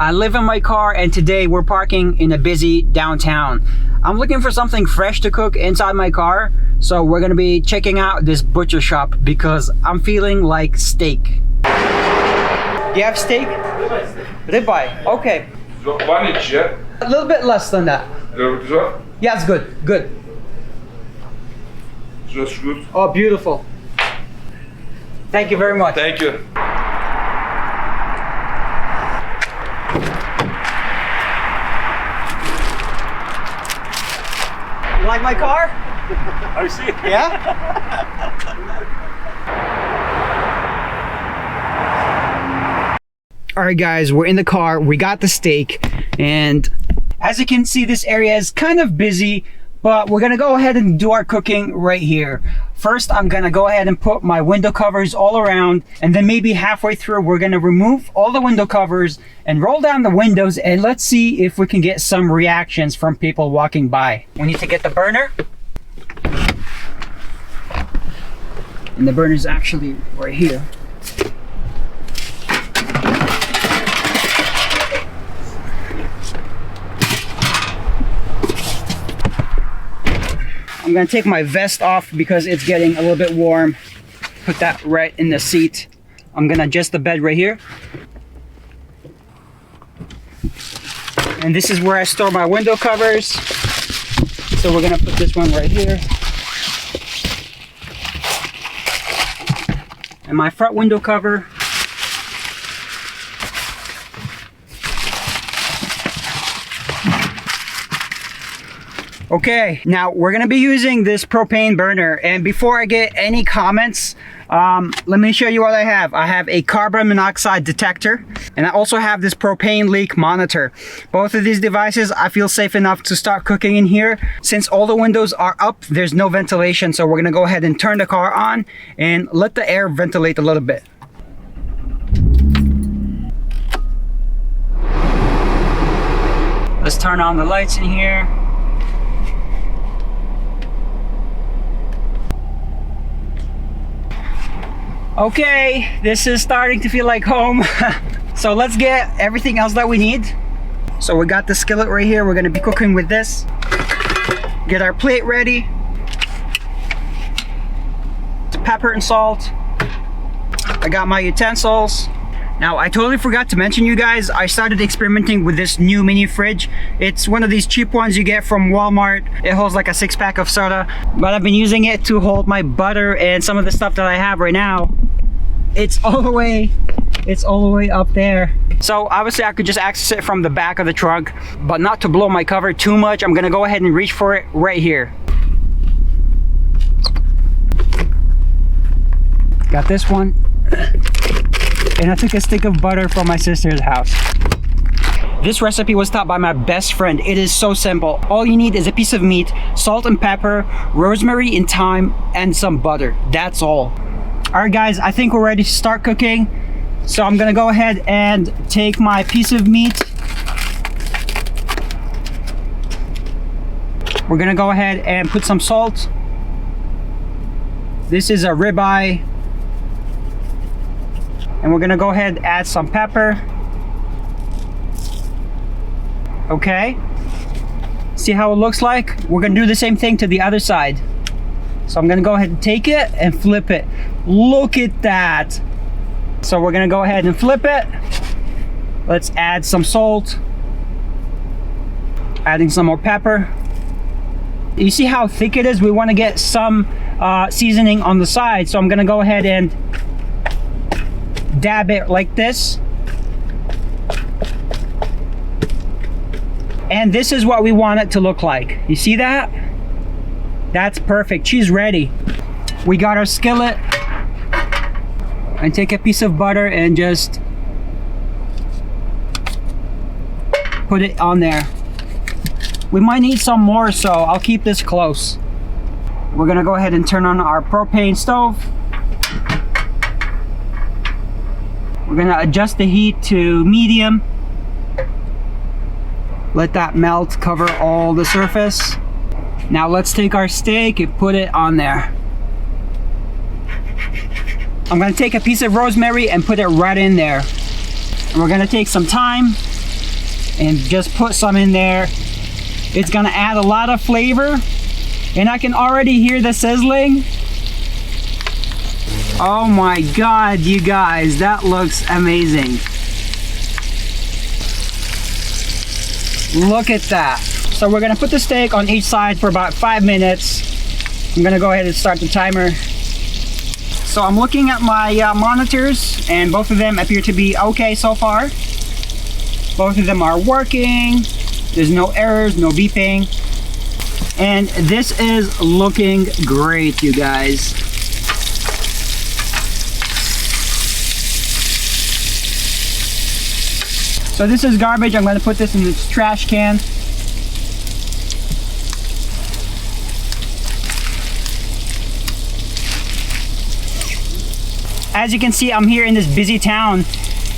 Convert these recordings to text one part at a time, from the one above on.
I live in my car and today we're parking in a busy downtown. I'm looking for something fresh to cook inside my car, so we're gonna be checking out this butcher shop because I'm feeling like steak. Do you have steak? Ribeye. Okay. One inch, yeah? A little bit less than that. Yeah, it's good. Good. That's good. Oh, beautiful. Thank you very much. Thank you. You like my car? I see. Yeah? All right, guys, we're in the car. We got the steak, and as you can see, this area is kind of busy, but we're gonna go ahead and do our cooking right here. First, I'm gonna go ahead and put my window covers all around, and then maybe halfway through, we're gonna remove all the window covers and roll down the windows, and let's see if we can get some reactions from people walking by. We need to get the burner. And the burner's actually right here. I'm gonna take my vest off because it's getting a little bit warm. Put that right in the seat. I'm gonna adjust the bed right here. And this is where I store my window covers. So we're gonna put this one right here. And my front window cover. Okay, now we're gonna be using this propane burner, and before I get any comments, let me show you what I have. I have a carbon monoxide detector, and I also have this propane leak monitor. Both of these devices, I feel safe enough to start cooking in here. Since all the windows are up, there's no ventilation, so we're gonna go ahead and turn the car on and let the air ventilate a little bit. Let's turn on the lights in here. Okay, this is starting to feel like home. So let's get everything else that we need. So we got the skillet right here. We're gonna be cooking with this. Get our plate ready. Pepper and salt. I got my utensils. Now, I totally forgot to mention, you guys, I started experimenting with this new mini fridge. It's one of these cheap ones you get from Walmart. It holds like a 6-pack of soda, but I've been using it to hold my butter and some of the stuff that I have right now. It's all the way up there. So obviously I could just access it from the back of the trunk, but not to blow my cover too much, I'm gonna go ahead and reach for it right here. Got this one. And I took a stick of butter from my sister's house. This recipe was taught by my best friend. It is so simple. All you need is a piece of meat, salt and pepper, rosemary and thyme, and some butter. That's all. All right, guys, I think we're ready to start cooking. So I'm gonna go ahead and take my piece of meat. We're gonna go ahead and put some salt. This is a ribeye. And we're gonna go ahead and add some pepper. Okay. See how it looks like? We're gonna do the same thing to the other side. So I'm gonna go ahead and take it and flip it. Look at that. So we're gonna go ahead and flip it. Let's add some salt. Adding some more pepper. You see how thick it is? We wanna get some seasoning on the side. So I'm gonna go ahead and dab it like this. And this is what we want it to look like. You see that? That's perfect. She's ready. We got our skillet. And take a piece of butter and just put it on there. We might need some more, so I'll keep this close. We're gonna go ahead and turn on our propane stove. We're gonna adjust the heat to medium. Let that melt, cover all the surface. Now let's take our steak and put it on there. I'm gonna take a piece of rosemary and put it right in there. And we're gonna take some thyme and just put some in there. It's gonna add a lot of flavor, and I can already hear the sizzling. Oh my God, you guys, that looks amazing. Look at that. So we're gonna put the steak on each side for about 5 minutes. I'm gonna go ahead and start the timer. So I'm looking at my monitors, and both of them appear to be okay so far. Both of them are working. There's no errors, no beeping. And this is looking great, you guys. So this is garbage. I'm going to put this in this trash can. As you can see, I'm here in this busy town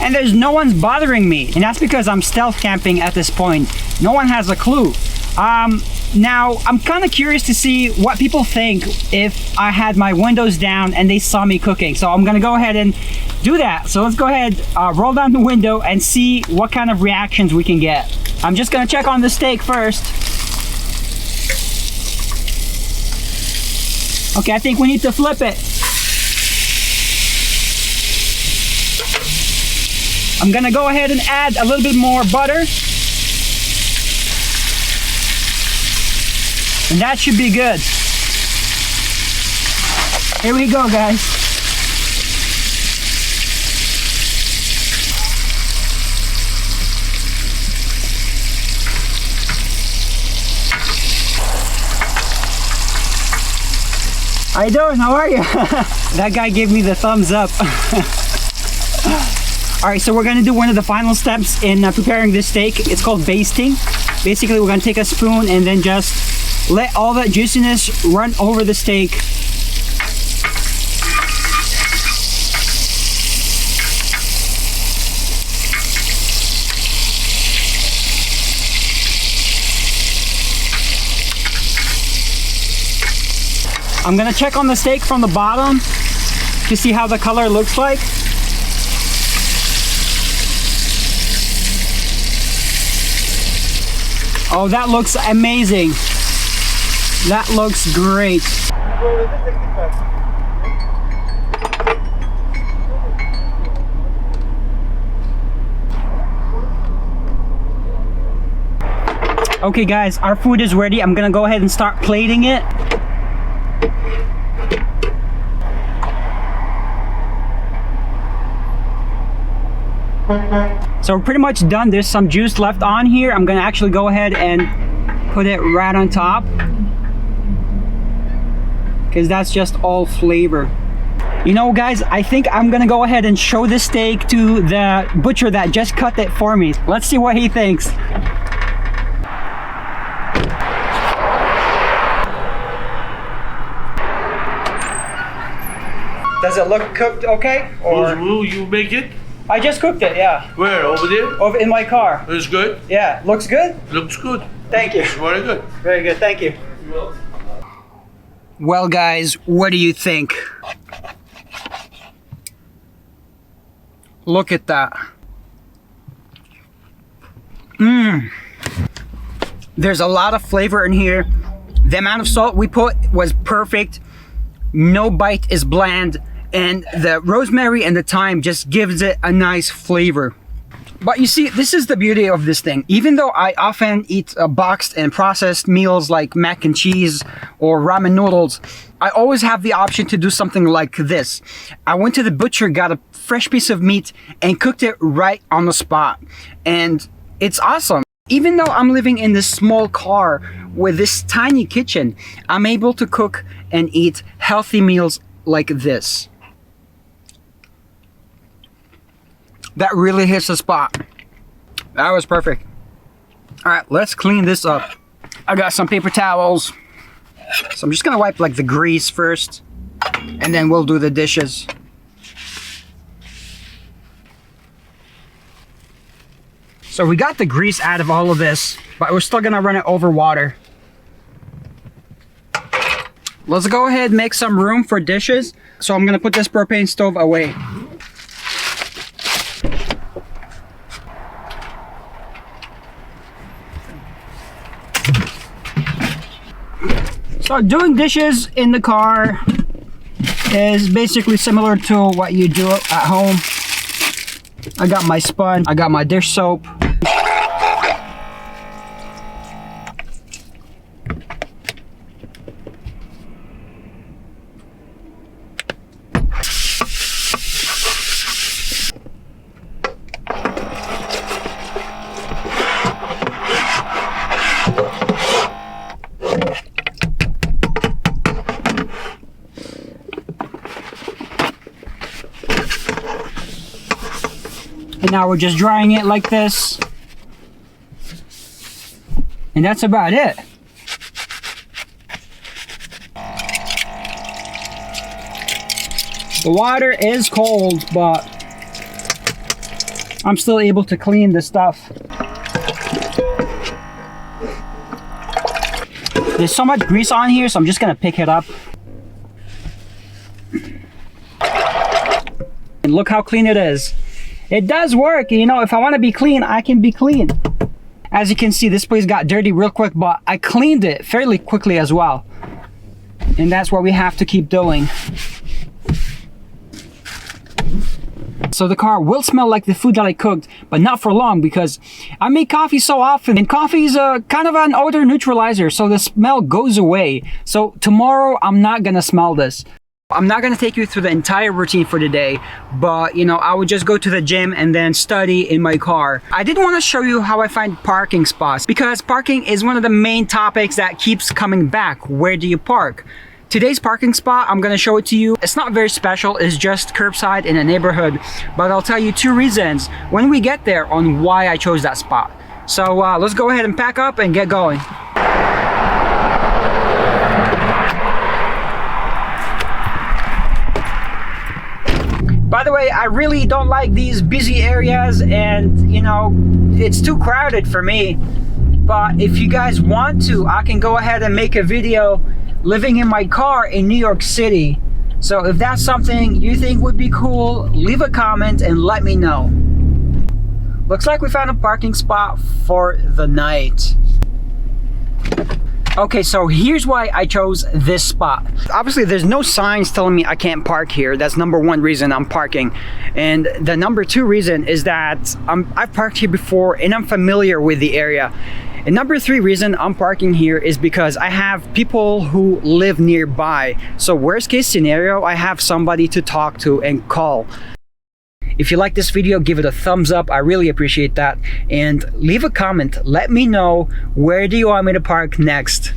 and there's no one's bothering me. And that's because I'm stealth camping at this point. No one has a clue. Now, I'm kind of curious to see what people think if I had my windows down and they saw me cooking. So I'm gonna go ahead and do that. So let's go ahead, roll down the window and see what kind of reactions we can get. I'm just gonna check on the steak first. Okay, I think we need to flip it. I'm gonna go ahead and add a little bit more butter. And that should be good. Here we go, guys. How you doing? How are you? That guy gave me the thumbs up. All right, so we're gonna do one of the final steps in preparing this steak. It's called basting. Basically, we're gonna take a spoon and then just let all that juiciness run over the steak. I'm gonna check on the steak from the bottom to see how the color looks like. Oh, that looks amazing. That looks great. Okay guys, our food is ready. I'm gonna go ahead and start plating it. So we're pretty much done. There's some juice left on here. I'm gonna actually go ahead and put it right on top because that's just all flavor. You know guys, I think I'm gonna go ahead and show this steak to the butcher that just cut it for me. Let's see what he thinks. Does it look cooked okay? Or Will you make it? I just cooked it, yeah. Where? Over there? Over in my car. It's good? Yeah, looks good? Looks good. Thank you. It's very good. Very good, thank you. Well guys, what do you think? Look at that. There's a lot of flavor in here. The amount of salt we put was perfect. No bite is bland. And the rosemary and the thyme just gives it a nice flavor. But you see, this is the beauty of this thing. Even though I often eat boxed and processed meals like mac and cheese or ramen noodles, I always have the option to do something like this. I went to the butcher, got a fresh piece of meat and cooked it right on the spot. And it's awesome. Even though I'm living in this small car with this tiny kitchen, I'm able to cook and eat healthy meals like this. That really hits the spot. That was perfect. All right, let's clean this up. I got some paper towels. So I'm just gonna wipe like the grease first, and then we'll do the dishes. So we got the grease out of all of this, but we're still gonna run it over water. Let's go ahead and make some room for dishes. So I'm gonna put this propane stove away. So doing dishes in the car is basically similar to what you do at home. I got my sponge, I got my dish soap. And now we're just drying it like this. And that's about it. The water is cold, but I'm still able to clean the stuff. There's so much grease on here, so I'm just gonna pick it up. And look how clean it is. It does work, you know, if I want to be clean, I can be clean. As you can see, this place got dirty real quick, but I cleaned it fairly quickly as well. And that's what we have to keep doing. So the car will smell like the food that I cooked, but not for long because I make coffee so often, and coffee is a kind of an odor neutralizer, so the smell goes away. So tomorrow I'm not gonna smell this. I'm not gonna take you through the entire routine for today, but you know, I would just go to the gym and then study in my car. I did want to show you how I find parking spots because parking is one of the main topics that keeps coming back. Where do you park? Today's parking spot, I'm gonna show it to you. It's not very special, it's just curbside in a neighborhood, but I'll tell you 2 reasons when we get there on why I chose that spot. So let's go ahead and pack up and get going. By the way, I really don't like these busy areas, and you know, it's too crowded for me. But if you guys want to, I can go ahead and make a video living in my car in New York City. So if that's something you think would be cool, leave a comment and let me know. Looks like we found a parking spot for the night. Okay, so here's why I chose this spot. Obviously, there's no signs telling me I can't park here. That's number 1 reason I'm parking. And the number 2 reason is that I've parked here before and I'm familiar with the area. And number 3 reason I'm parking here is because I have people who live nearby. So worst case scenario, I have somebody to talk to and call. If you like this video, give it a thumbs up. I really appreciate that. And leave a comment. Let me know, where do you want me to park next?